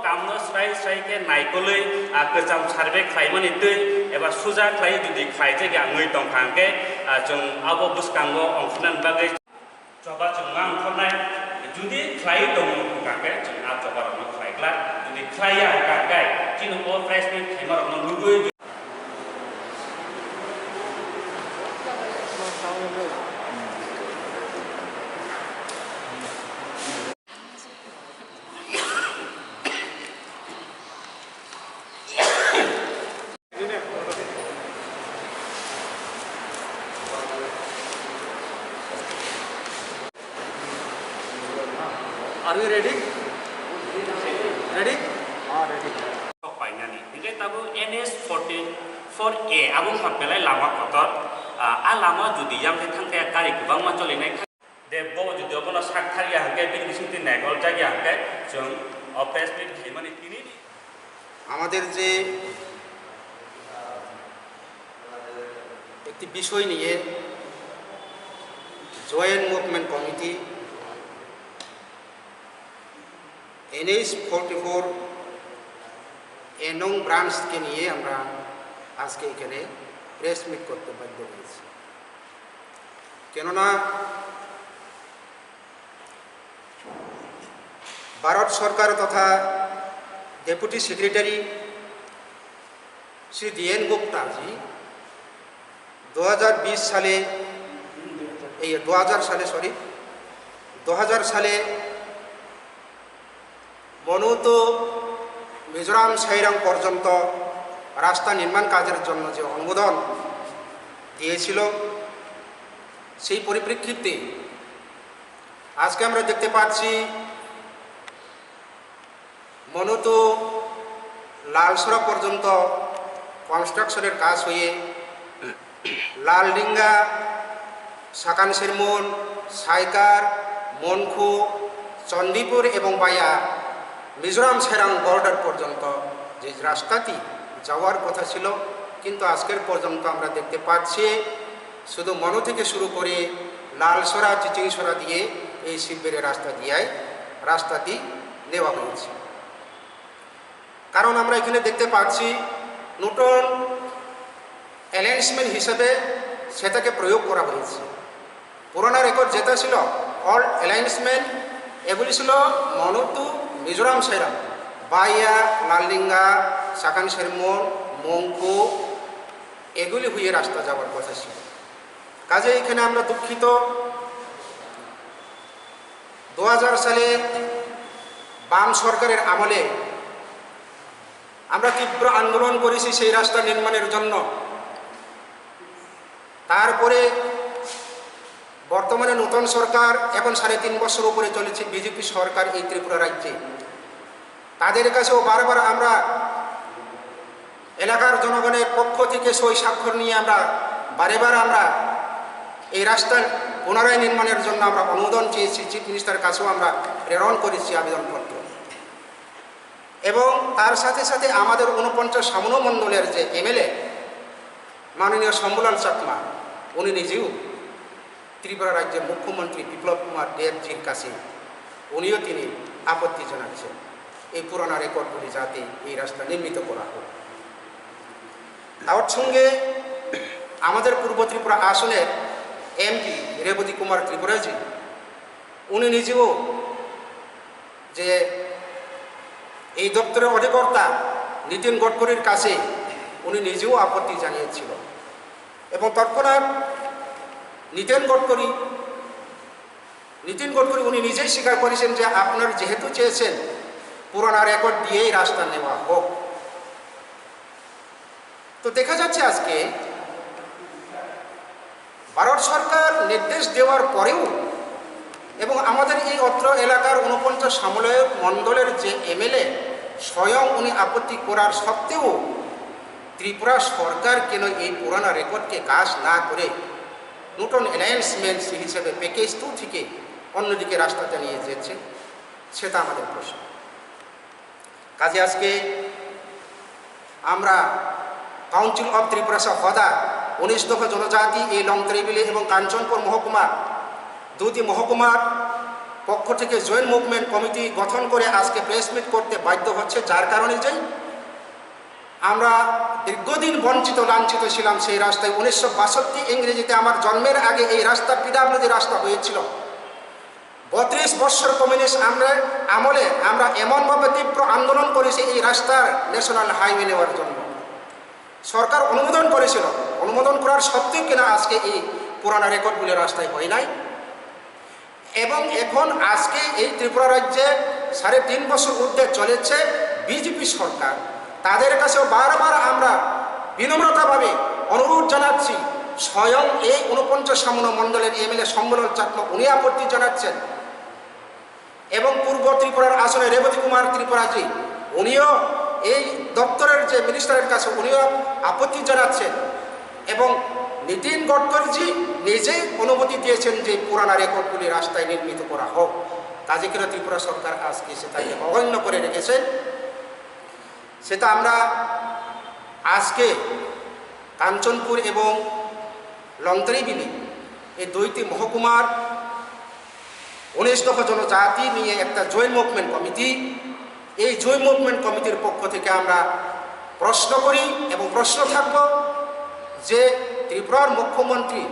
कामनो स्राय स्राय के नायकलै गोजाम सार्भे खालामनानै दै एबा सुजा खालाय जुदि खायजे आङै दंखांके जों आबो बुसकांगो अंखनान बागै जबा जों मा अंखनाय जुदि खाय दं काके जों आ जबा रनो खायग्ला जुदि खाया काके जिनो ओ फ्रेशमेन खायमा रनो लुगै Are we ready? Ready? ready. Painani. Ini tabu NS 14 4A. Abu hampelai lama kotor. Lama judi yang tentang kayak kari kubang macam ini. Debo judi apa nak sakthari yang kayak bin disini negol jagi yang kayak jeng office bin gimana ini? আমাদের যে একটি বিষয় নিয়ে joint movement committee NS 44 এনং ব্রাঞ্চকে নিয়ে আমরা আজকে এখানে press meet করতে বাধ্য হয়েছি। কেননা ভারত সরকার তথা deputy secretary Shri DN Gupta ji 2020 সালে 2000 সালে মনোতো মিজোরাম সাইরাং পর্যন্ত রাস্তা নির্মাণ কাজের জন্য যে অনুমোদন দিয়েছিল সেই পরিপ্রেক্ষিতে আজকে আমরা দেখতে পাচ্ছি মনোতো লালসরা পর্যন্ত কনস্ট্রাকশনের কাজ হয়ে লালডিঙ্গা সাকান সেরমন সাইকার মনখু চণ্ডীপুর এবং বায়া মিজোরাম সাইরাং বর্ডার পর্যন্ত যে রাস্তাটি যাওয়ার কথা ছিল কিন্তু আজকের পর্যন্ত আমরা দেখতে পাচ্ছি শুধু মনো থেকে শুরু করে লালসরা চিচিংসরা দিয়ে এই শিববেড়ে রাস্তাটি নেওয়া হয়েছে। কারণ আমরা এখানে দেখতে পাচ্ছি নতুন অ্যালাইন্সমেন্ট হিসেবে সেটাকে প্রয়োগ করা হয়েছে। পুরোনো রেকর্ড যেটা ছিল অল্ড অ্যালাইন্সমেন্ট এগুলি ছিল মনোতু মিজোরাম সাইরাং বাইয়া লালডিঙ্গা সাকান সেরমন মংকু এগুলি হয়ে রাস্তা যাওয়ার কথা ছিল। কাজে এখানে আমরা দুঃখিত 2000 সালে বাম সরকারের আমলে আমরা তীব্র আন্দোলন করেছি সেই রাস্তা নির্মাণের জন্য। তারপরে বর্তমানে নতুন সরকার এখন 3.5 বছর উপরে চলেছে বিজেপি সরকার এই ত্রিপুরা রাজ্যে। তাদের কাছেও বারবার আমরা এলাকার জনগণের পক্ষ থেকে সই স্বাক্ষর নিয়ে আমরা বারেবার আমরা এই রাস্তার পুনরায় নির্মাণের জন্য আমরা অনুমোদন চেয়েছি। চিফ মিনিস্টারের কাছেও আমরা প্রেরণ করেছি আবেদনপত্র। এবং তার সাথে সাথে আমাদের 49 সামনো মণ্ডলের যে MLA মাননীয় শম্ভুলাল চাকমা উনি নিজেও ত্রিপুরা রাজ্যের মুখ্যমন্ত্রী বিপ্লব কুমার দেবজির কাছে উনিও তিনি আপত্তি জানাচ্ছেন এই পুরোনো রেকর্ডগুলি যাতে এই রাস্তা নির্মিত করা হোক। তার সঙ্গে আমাদের পূর্ব ত্রিপুরা আসনের MP রেবতী কুমার ত্রিপুরাজি উনি নিজেও যে এই দপ্তরের অধিকর্তা নীতিন গডকরির কাছে উনি নিজেও আপত্তি জানিয়েছিল এবং তৎক্ষণাৎ নীতিন গডকরি উনি নিজেই স্বীকার করেছেন যে আপনারা যেহেতু চেয়েছেন পুরোনো রেকর্ড দিয়েই রাস্তা নেওয়া হোক। তো দেখা যাচ্ছে আজকে ভারত সরকার নির্দেশ দেওয়ার পরেও এবং আমাদের এই অত্র এলাকার 49 সামলয়ক মণ্ডলের যে MLA স্বয়ং উনি আপত্তি করার সত্ত্বেও ত্রিপুরা সরকার কেন এই পুরানো রেকর্ডকে কাজ না করে নতুন অ্যালায়েন্সমেন্ট হিসেবে প্যাকেজ 2 থেকে অন্যদিকে রাস্তাটা নিয়ে যাচ্ছে সেটা আমাদের প্রশ্ন। কাজে আজকে আমরা কাউন্সিল অফ ত্রিপুরা হদা 19 দফা জনজাতি এই লং ত্রিবেলি এবং কাঞ্চনপুর মহকুমা দুটি মহকুমার পক্ষ থেকে জয়েন্ট মুভমেন্ট কমিটি গঠন করে আজকে প্রেস মিট করতে বাধ্য হচ্ছে, যার কারণে যে আমরা দীর্ঘদিন বঞ্চিত লাঞ্ছিত ছিলাম সেই রাস্তায়। 1962 ইংরেজিতে আমার জন্মের আগে এই রাস্তা পিডাব্লিউডি রাস্তা হয়েছিল। 32 বৎসর কমিউনিস্ট আমলে আমরা এমনভাবে তীব্র আন্দোলন করেছি এই রাস্তার ন্যাশনাল হাইওয়ে নেওয়ার জন্য। সরকার অনুমোদন করেছিল, অনুমোদন করার সত্ত্বেও কিনা আজকে এই পুরানো রেকর্ডগুলি রাস্তায় হয় নাই। এবং এখন আজকে এই ত্রিপুরা রাজ্যে 3.5 বছর ঊর্ধ্বে চলেছে বিজেপি সরকার। তাদের কাছেও বারবার আমরা বিনম্রতাভাবে অনুরোধ জানাচ্ছি, স্বয়ং এই 49 মণ্ডলের এমএলএ সম্মেলন চাকমা উনি আপত্তি জানাচ্ছেন, এবং পূর্ব ত্রিপুরার আসনে রেবতী কুমার ত্রিপুরাজি উনিও এই দপ্তরের যে মিনিস্টারের কাছে উনিও আপত্তি জানাচ্ছেন, এবং নীতিন গডকরিজি নিজেই অনুমতি দিয়েছেন যে পুরানা রেকর্ডগুলি রাস্তায় নির্মিত করা হোক। কাজে কিনা ত্রিপুরা সরকার আজকে সেটাকে অগণ্য করে রেখেছে। সেটা আমরা আজকে কাঞ্চনপুর এবং লংতরিবিলি এই দুইটি মহকুমার 19 দফা জনজাতি নিয়ে একটা জয়েন্ট মুভমেন্ট কমিটি, এই জয়েন্ট মুভমেন্ট কমিটির পক্ষ থেকে আমরা প্রশ্ন করি এবং প্রশ্ন থাকব যে ত্রিপুরার মুখ্যমন্ত্রী,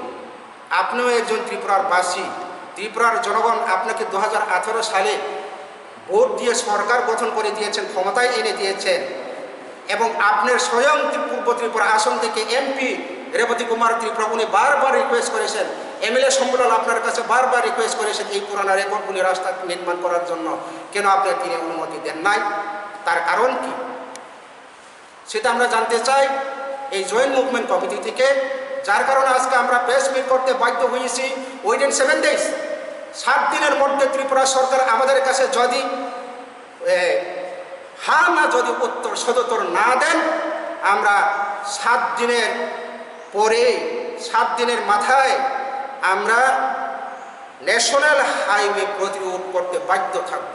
আপনিও একজন ত্রিপুরার বাসী, ত্রিপুরার জনগণ আপনাকে 2018 সালে ভোট দিয়ে সরকার গঠন করে দিয়েছেন, ক্ষমতায় এনে দিয়েছেন, এবং আপনার স্বয়ং পূর্ব ত্রিপুরা আসন থেকে এমপি রেবতী কুমার ত্রিপুরা উনি বারবার রিকোয়েস্ট করেছেন, এমএলএ সম্মেলন আপনার কাছে বারবার রিকোয়েস্ট করেছেন এই পুরানা রেকর্ডগুলি রাস্তা নির্মাণ করার জন্য, কেন আপনি তিনি অনুমতি দেন নাই? তার কারণ কি সেটা আমরা জানতে চাই এই জয়েন্ট মুভমেন্ট কমিটি থেকে। যার কারণে আজকে আমরা প্রেস মিট করতে বাধ্য হয়েছি। উইদিন 7 days, 7 দিনের মধ্যে ত্রিপুরা সরকার আমাদের কাছে যদি হ্যাঁ না যদি উত্তর সদুত্তর না দেন, আমরা 7 দিনের পরে 7 দিনের মাথায় আমরা ন্যাশনাল হাইওয়ে প্রতিরোধ করতে বাধ্য থাকব।